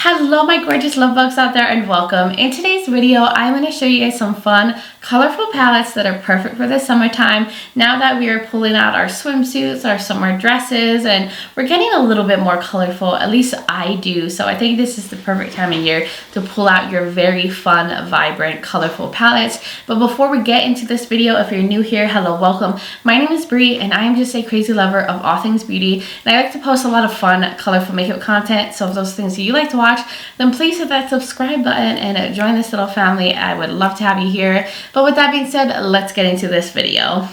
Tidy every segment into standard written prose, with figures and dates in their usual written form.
Hello my gorgeous love bugs out there and welcome. In today's video, I'm going to show you guys some fun, colorful palettes that are perfect for the summertime. Now that we are pulling out our swimsuits, our summer dresses, and we're getting a little bit more colorful, at least I do. So I think this is the perfect time of year to pull out your very fun, vibrant, colorful palettes. But before we get into this video, if you're new here, hello, welcome. My name is Bree and I am just a crazy lover of all things beauty. And I like to post a lot of fun, colorful makeup content. So if those things that you like to watch, then please hit that subscribe button and join this little family. I would love to have you here. But with that being said, let's get into this video.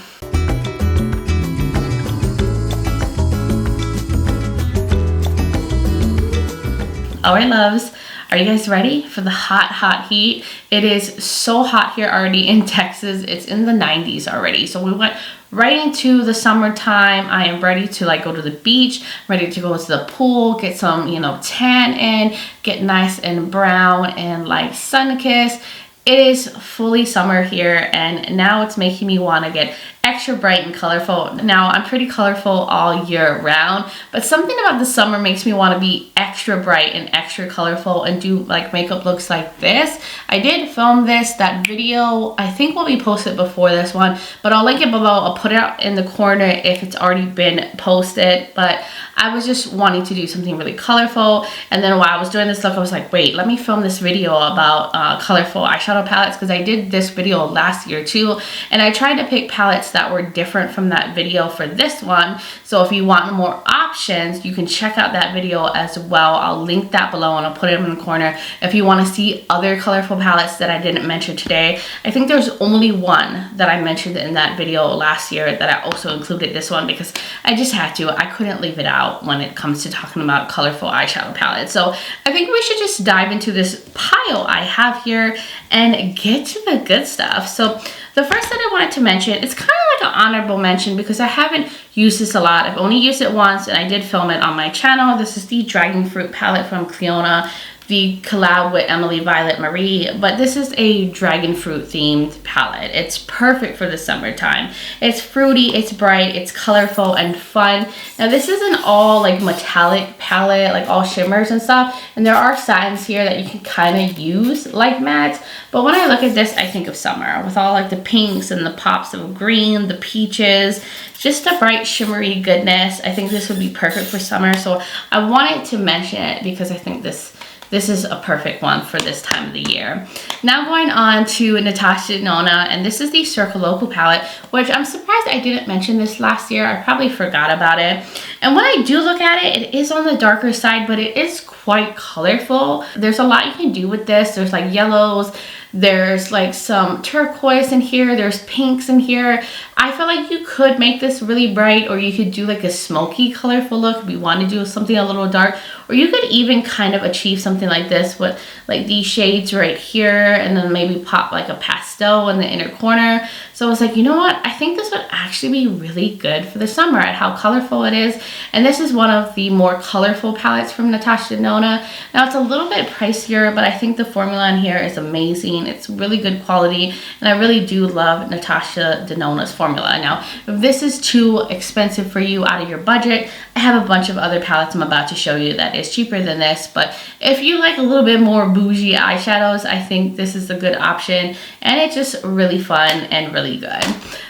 All right, loves. Are you guys ready for the hot heat? It is so hot here already in Texas. It's in the 90s already. So we went right into the summertime. I am ready to go to the beach, ready to go to the pool, get some, tan in, get nice and brown and sun-kissed. It is fully summer here and now it's making me want to get extra bright and colorful. Now I'm pretty colorful all year round, but something about the summer makes me want to be extra bright and extra colorful and do makeup looks like this. I did film that video. I think will be posted before this one, but I'll link it below. I'll put it out in the corner if it's already been posted. But I was just wanting to do something really colorful, and then while I was doing this look, I was like, wait, let me film this video about colorful eyeshadow palettes, because I did this video last year too, and I tried to pick palettes that were different from that video for this one. So if you want more options, you can check out that video as well. I'll link that below and I'll put it in the corner if you want to see other colorful palettes that I didn't mention today. I think there's only one that I mentioned in that video last year that I also included this one because I just had to. I couldn't leave it out when it comes to talking about colorful eyeshadow palettes. So I think we should just dive into this pile I have here and get to the good stuff. So the first that I wanted to mention, it's kind of like an honorable mention because I haven't used this a lot. I've only used it once and I did film it on my channel. This is the Dragon Fruit palette from Cleona, the collab with Emily Violet Marie, but this is a dragon fruit themed palette. It's perfect for the summertime. It's fruity, it's bright, it's colorful and fun. Now this is an all metallic palette, all shimmers and stuff, and there are satins here that you can kind of use like mattes, but when I look at this, I think of summer with all the pinks and the pops of green, the peaches, just a bright shimmery goodness. I think this would be perfect for summer, so I wanted to mention it because I think this is a perfect one for this time of the year. Now going on to Natasha Denona, and this is the COLOFUL palette, which I'm surprised I didn't mention this last year. I probably forgot about it. And when I do look at it, it is on the darker side, but it is quite colorful. There's a lot you can do with this. There's yellows, there's some turquoise in here, there's pinks in here. I feel like you could make this really bright, or you could do a smoky colorful look if you want to do something a little dark, or you could even kind of achieve something like this with these shades right here, and then maybe pop a pastel in the inner corner. So I was like, you know what, I think this would actually be really good for the summer at how colorful it is. And this is one of the more colorful palettes from Natasha Denona. Now it's a little bit pricier, but I think the formula in here is amazing. It's really good quality, and I really do love Natasha Denona's formula. Now, if this is too expensive for you out of your budget, I have a bunch of other palettes I'm about to show you that is cheaper than this, but if you like a little bit more bougie eyeshadows, I think this is a good option, and it's just really fun and really good.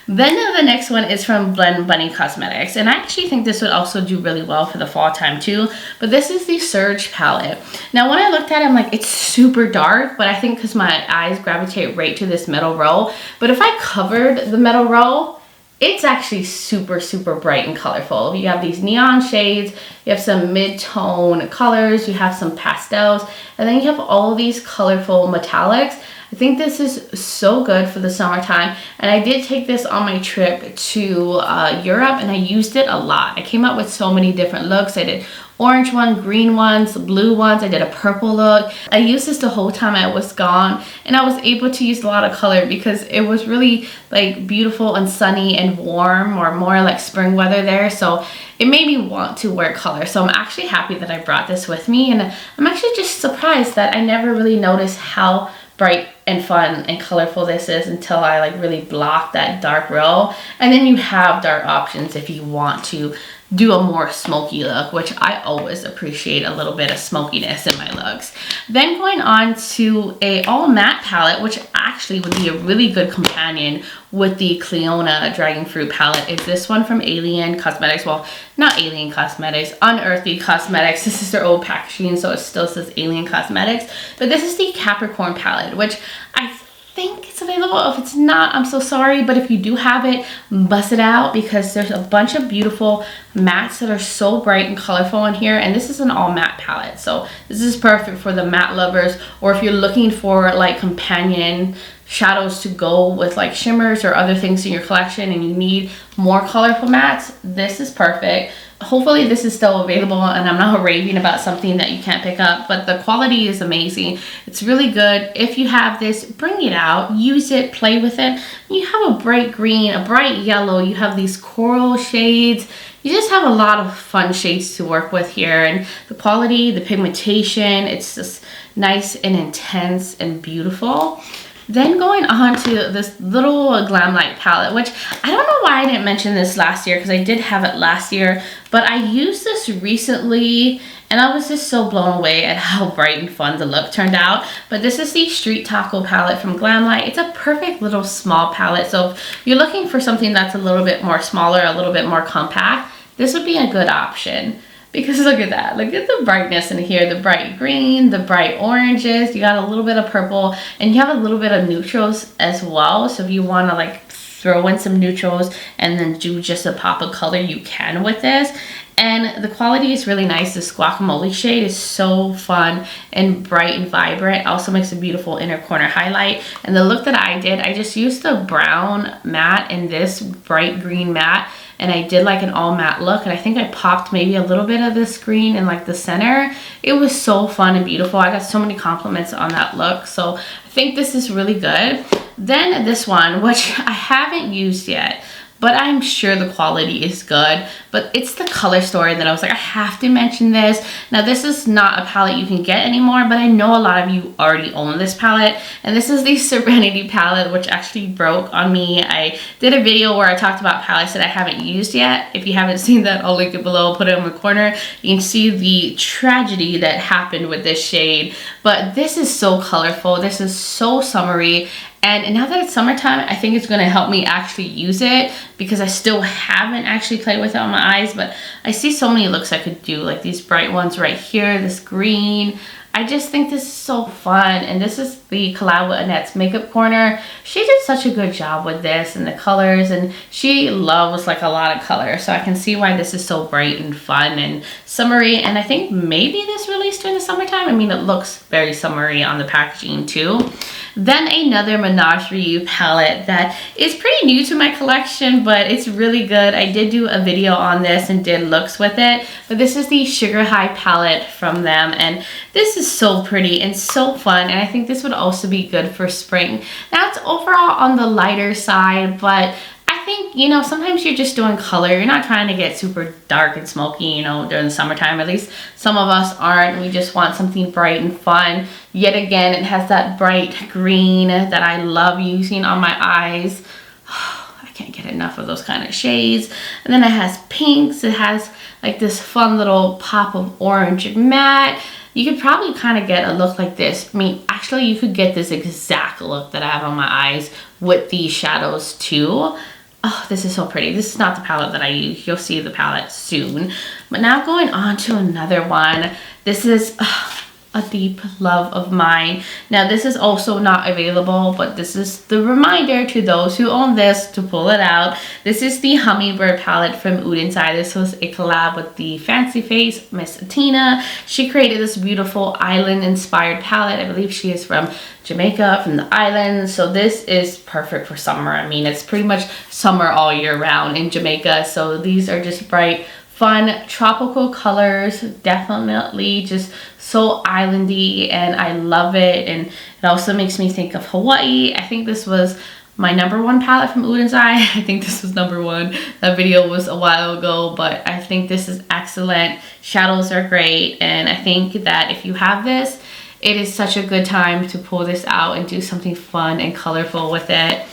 Then the next one is from Blend Bunny Cosmetics, and I actually think this would also do really well for the fall time too, but this is the Surge palette. Now when I looked at it, I'm like, it's super dark, but I think because my eyes gravitate right to this middle row, but if I covered the middle row, it's actually super bright and colorful. You have these neon shades, you have some mid-tone colors, you have some pastels, and then you have all these colorful metallics. I think this is so good for the summertime, and I did take this on my trip to Europe, and I used it a lot. I came up with so many different looks. I did orange ones, green ones, blue ones. I did a purple look. I used this the whole time I was gone, and I was able to use a lot of color because it was really beautiful and sunny and warm, or more spring weather there. So it made me want to wear color. So I'm actually happy that I brought this with me, and I'm actually just surprised that I never really noticed how bright and fun and colorful this is until I really block that dark row. And then you have dark options if you want to do a more smoky look, which I always appreciate a little bit of smokiness in my looks. Then going on to a all matte palette, which actually would be a really good companion with the Cleona Dragon Fruit palette, is this one from Alien Cosmetics. Well, not Alien Cosmetics, Unearthly Cosmetics. This is their old packaging, so it still says Alien Cosmetics. But this is the Capricorn palette, which I think it's available. If it's not, I'm so sorry, but if you do have it, bust it out, because there's a bunch of beautiful mattes that are so bright and colorful in here. And this is an all matte palette, so this is perfect for the matte lovers, or if you're looking for like companion shadows to go with like shimmers or other things in your collection and you need more colorful mattes, this is perfect. Hopefully this is still available and I'm not raving about something that you can't pick up, but the quality is amazing. It's really good. If you have this, bring it out, use it, play with it. You have a bright green, a bright yellow, you have these coral shades. You just have a lot of fun shades to work with here, and the quality, the pigmentation, it's just nice and intense and beautiful. Then going on to this little Glam Light palette, which I don't know why I didn't mention this last year, because I did have it last year, but I used this recently and I was just so blown away at how bright and fun the look turned out. But this is the Street Taco palette from Glam Light. It's a perfect little small palette, so if you're looking for something that's a little bit more smaller, a little bit more compact, this would be a good option. Because look at that, look at the brightness in here, the bright green, the bright oranges, you got a little bit of purple, and you have a little bit of neutrals as well. So if you want to like throw in some neutrals and then do just a pop of color, you can with this. And the quality is really nice. This guacamole shade is so fun and bright and vibrant. Also makes a beautiful inner corner highlight. And the look that I did, I just used the brown matte and this bright green matte, and I did like an all matte look, and I think I popped maybe a little bit of this green in like the center. It was so fun and beautiful. I got so many compliments on that look, so I think this is really good. Then this one, which I haven't used yet, but I'm sure the quality is good. But it's the Color Story that I was like, I have to mention this. Now this is not a palette you can get anymore, but I know a lot of you already own this palette. And this is the Serenity palette, which actually broke on me. I did a video where I talked about palettes that I haven't used yet. If you haven't seen that, I'll link it below, I'll put it in the corner. You can see the tragedy that happened with this shade. But this is so colorful, this is so summery. And now that it's summertime, I think it's going to help me actually use it, because I still haven't actually played with it on my eyes, but I see so many looks I could do, like these bright ones right here, this green. I just think this is so fun. And this is the collab with Annette's Makeup Corner. She did such a good job with this and the colors, and she loves like a lot of color, so I can see why this is so bright and fun and summery. And I think maybe this released during the summertime. I mean, it looks very summery on the packaging too. Then another Menagerie palette that is pretty new to my collection, but it's really good. I did do a video on this and did looks with it, but this is the Sugar High palette from them, and this is so pretty and so fun, and I think this would also be good for spring. Now it's overall on the lighter side, but I think, you know, sometimes you're just doing color. You're not trying to get super dark and smoky, you know, during the summertime. At least some of us aren't. We just want something bright and fun. Yet again, it has that bright green that I love using on my eyes. I can't get enough of those kind of shades. And then it has pinks. It has like this fun little pop of orange and matte. You could probably kind of get a look like this. I mean, actually, you could get this exact look that I have on my eyes with these shadows too. Oh, this is so pretty. This is not the palette that I use. You'll see the palette soon. But now going on to another one. This is a deep love of mine. Now this is also not available, but this is the reminder to those who own this to pull it out. This is the Hummingbird palette from Oden. This was a collab with the Fancy Face Miss Tina. She created this beautiful island inspired palette. I believe she is from Jamaica, from the islands, so this is perfect for summer. I mean, it's pretty much summer all year round in Jamaica, so these are just bright, fun, tropical colors. Definitely just so islandy, and I love it. And it also makes me think of Hawaii. I think this was my #1 palette from Uden's Eye. I think this was #1. That video was a while ago, but I think this is excellent. Shadows are great, and I think that if you have this, it is such a good time to pull this out and do something fun and colorful with it.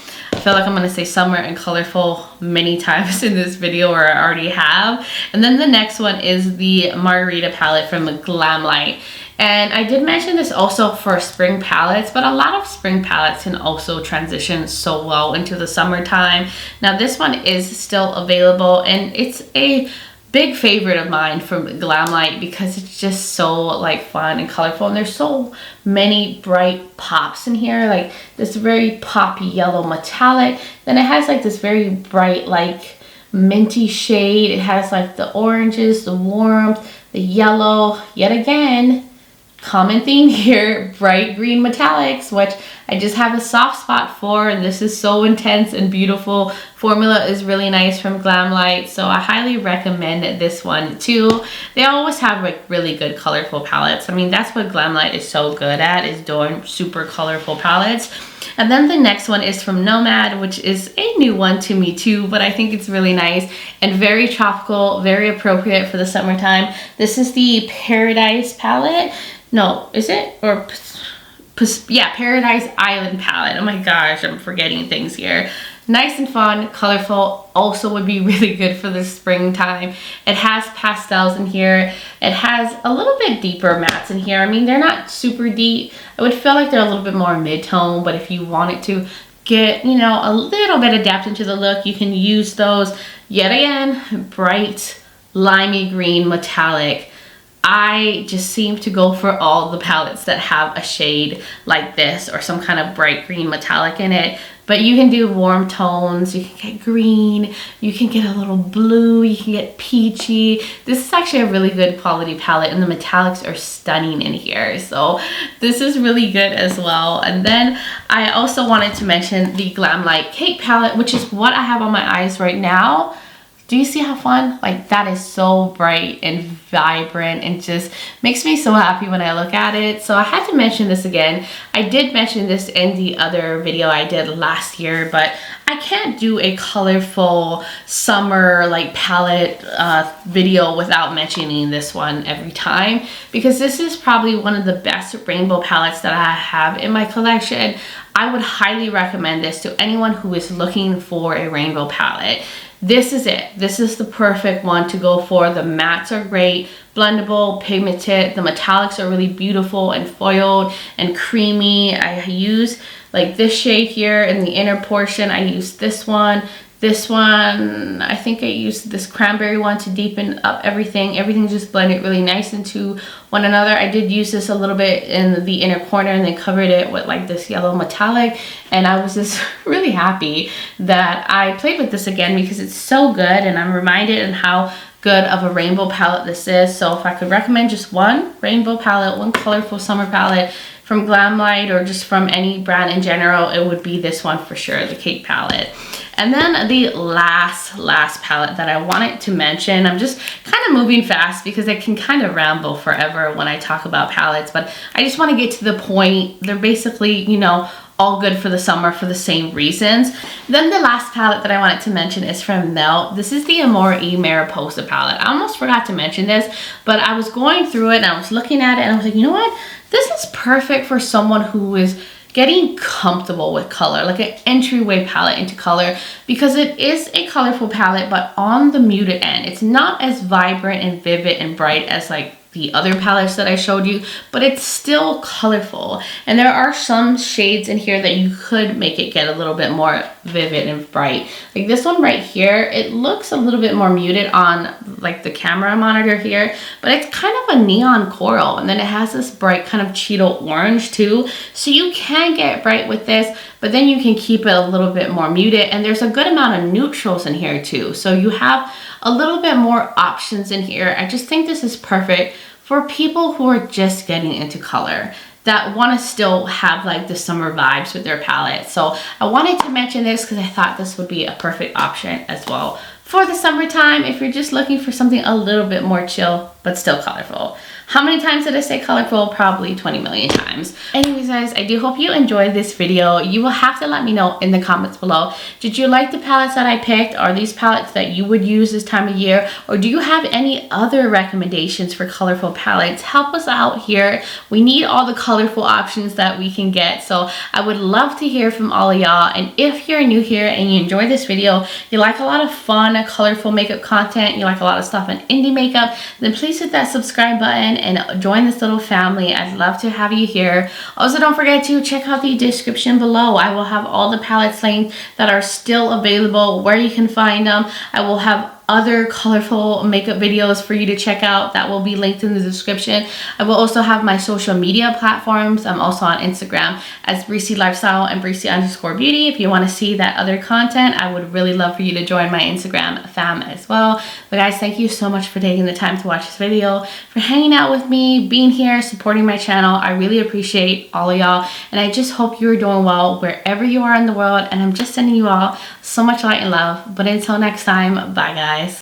feel like I'm gonna say summer and colorful many times in this video, or I already have. And then the next one is the Margarita palette from Glam Light. And I did mention this also for spring palettes, but a lot of spring palettes can also transition so well into the summertime. Now this one is still available, and it's a big favorite of mine from Glam Light because it's just so like fun and colorful, and there's so many bright pops in here, like this very poppy yellow metallic, then it has like this very bright like minty shade, it has like the oranges, the warmth, the yellow, yet again common theme here, bright green metallics, which I just have a soft spot for, and this is so intense and beautiful. Formula is really nice from Glam Light, so I highly recommend this one too. They always have like really good colorful palettes. I mean, that's what Glam Light is so good at, is doing super colorful palettes. And then the next one is from Nomad, which is a new one to me too, but I think it's really nice and very tropical, very appropriate for the summertime. This is the Paradise palette. No, is it? Or yeah, Paradise Island palette. Oh my gosh, I'm forgetting things here. Nice and fun, colorful, also would be really good for the springtime. It has pastels in here. It has a little bit deeper mattes in here. I mean, they're not super deep. I would feel like they're a little bit more mid-tone, but if you wanted to get, you know, a little bit of depth into the look, you can use those. Yet again, bright, limey green, metallic. I just seem to go for all the palettes that have a shade like this or some kind of bright green metallic in it. But you can do warm tones, you can get green, you can get a little blue, you can get peachy. This is actually a really good quality palette, and the metallics are stunning in here. So this is really good as well. And then I also wanted to mention the Glam Light Cake palette, which is what I have on my eyes right now. Do you see how fun? Like, that is so bright and vibrant and just makes me so happy when I look at it. So I had to mention this again. I did mention this in the other video I did last year, but I can't do a colorful summer like palette video without mentioning this one every time, because this is probably one of the best rainbow palettes that I have in my collection. I would highly recommend this to anyone who is looking for a rainbow palette. This is it. This is the perfect one to go for. The mattes are great, blendable, pigmented. The metallics are really beautiful and foiled and creamy. I use like this shade here in the inner portion. I use this one. This one, I think I used this cranberry one to deepen up everything. Everything just blended really nice into one another. I did use this a little bit in the inner corner and then covered it with like this yellow metallic. And I was just really happy that I played with this again because it's so good, and I'm reminded of how good of a rainbow palette this is. So if I could recommend just one rainbow palette, one colorful summer palette from Glam Light or just from any brand in general, it would be this one for sure, the Cake palette. And then the last palette that I wanted to mention, I'm just kind of moving fast because I can kind of ramble forever when I talk about palettes, but I just want to get to the point. They're basically, you know, all good for the summer for the same reasons. Then the last palette that I wanted to mention is from Melt. This is the Amore y Mariposa palette. I almost forgot to mention this, but I was going through it and I was looking at it and I was like, you know what? This is perfect for someone who is getting comfortable with color, like an entryway palette into color, because it is a colorful palette, but on the muted end. It's not as vibrant and vivid and bright as like the other palettes that I showed you, but it's still colorful. And there are some shades in here that you could make it get a little bit more vivid and bright. Like this one right here, it looks a little bit more muted on like the camera monitor here, but it's kind of a neon coral. And then it has this bright kind of Cheeto orange too. So you can get bright with this, but then you can keep it a little bit more muted. And there's a good amount of neutrals in here too. So you have a little bit more options in here. I just think this is perfect for people who are just getting into color, that want to still have like the summer vibes with their palette. So I wanted to mention this because I thought this would be a perfect option as well for the summertime if you're just looking for something a little bit more chill but still colorful. How many times did I say colorful? Probably 20 million times. Anyways, guys, I do hope you enjoyed this video. You will have to let me know in the comments below. Did you like the palettes that I picked? Are these palettes that you would use this time of year? Or do you have any other recommendations for colorful palettes? Help us out here. We need all the colorful options that we can get. So I would love to hear from all of y'all. And if you're new here and you enjoy this video, you like a lot of fun, colorful makeup content, you like a lot of stuff in indie makeup, then please hit that subscribe button and join this little family. I'd love to have you here. Also, don't forget to check out the description below. I will have all the palettes linked that are still available, where you can find them. I will have other colorful makeup videos for you to check out that will be linked in the description. I will also have my social media platforms. I'm also on Instagram as Breezy Lifestyle and Breezy_Beauty. If you want to see that other content, I would really love for you to join my Instagram fam as well. But guys, thank you so much for taking the time to watch this video, for hanging out with me, being here, supporting my channel. I really appreciate all of y'all, and I just hope you're doing well wherever you are in the world, and I'm just sending you all so much light and love. But until next time, bye guys.